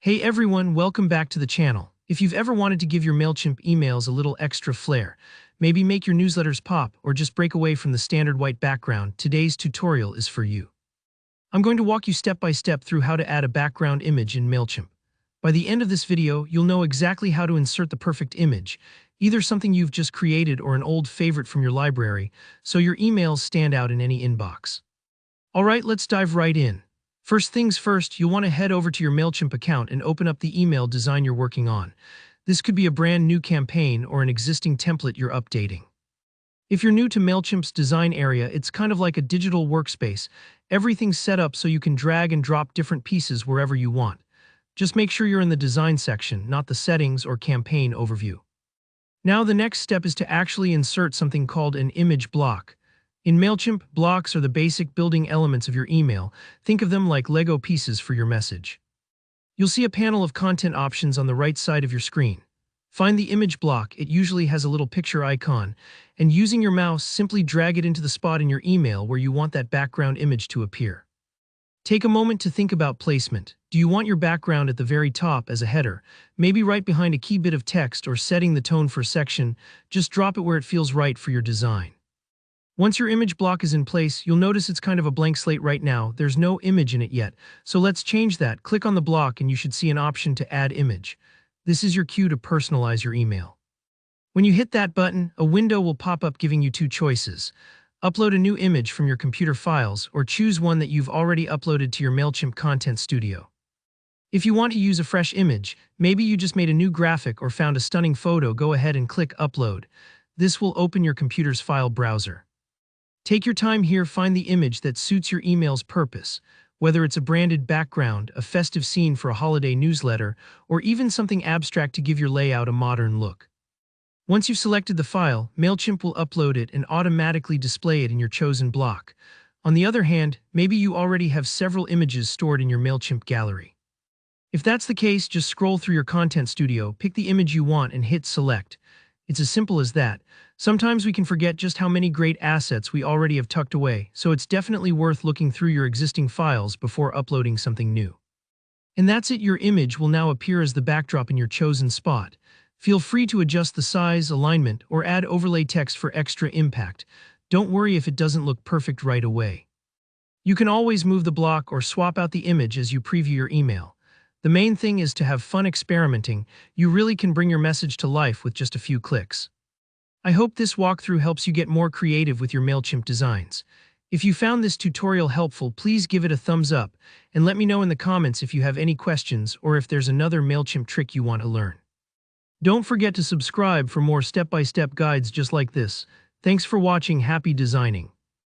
Hey everyone, welcome back to the channel. If you've ever wanted to give your Mailchimp emails a little extra flair, maybe make your newsletters pop or just break away from the standard white background, today's tutorial is for you. I'm going to walk you step by step through how to add a background image in Mailchimp. By the end of this video, you'll know exactly how to insert the perfect image, either something you've just created or an old favorite from your library, so your emails stand out in any inbox. Alright, let's dive right in. First things first, you'll want to head over to your Mailchimp account and open up the email design you're working on. This could be a brand new campaign or an existing template you're updating. If you're new to Mailchimp's design area, it's kind of like a digital workspace. Everything's set up so you can drag and drop different pieces wherever you want. Just make sure you're in the design section, not the settings or campaign overview. Now the next step is to actually insert something called an image block. In Mailchimp, blocks are the basic building elements of your email. Think of them like Lego pieces for your message. You'll see a panel of content options on the right side of your screen. Find the image block, it usually has a little picture icon, and using your mouse, simply drag it into the spot in your email where you want that background image to appear. Take a moment to think about placement. Do you want your background at the very top as a header, maybe right behind a key bit of text, or setting the tone for a section? Just drop it where it feels right for your design. Once your image block is in place, you'll notice it's kind of a blank slate right now. There's no image in it yet, so let's change that. Click on the block and you should see an option to add image. This is your cue to personalize your email. When you hit that button, a window will pop up giving you two choices. Upload a new image from your computer files, or choose one that you've already uploaded to your Mailchimp Content Studio. If you want to use a fresh image, maybe you just made a new graphic or found a stunning photo, go ahead and click Upload. This will open your computer's file browser. Take your time here, find the image that suits your email's purpose, whether it's a branded background, a festive scene for a holiday newsletter, or even something abstract to give your layout a modern look. Once you've selected the file, Mailchimp will upload it and automatically display it in your chosen block. On the other hand, maybe you already have several images stored in your Mailchimp gallery. If that's the case, just scroll through your Content Studio, pick the image you want, and hit Select. It's as simple as that. Sometimes we can forget just how many great assets we already have tucked away, so it's definitely worth looking through your existing files before uploading something new. And that's it, your image will now appear as the backdrop in your chosen spot. Feel free to adjust the size, alignment, or add overlay text for extra impact. Don't worry if it doesn't look perfect right away. You can always move the block or swap out the image as you preview your email. The main thing is to have fun experimenting. You really can bring your message to life with just a few clicks. I hope this walkthrough helps you get more creative with your Mailchimp designs. If you found this tutorial helpful, please give it a thumbs up and let me know in the comments if you have any questions or if there's another Mailchimp trick you want to learn. Don't forget to subscribe for more step-by-step guides just like this. Thanks for watching. Happy designing.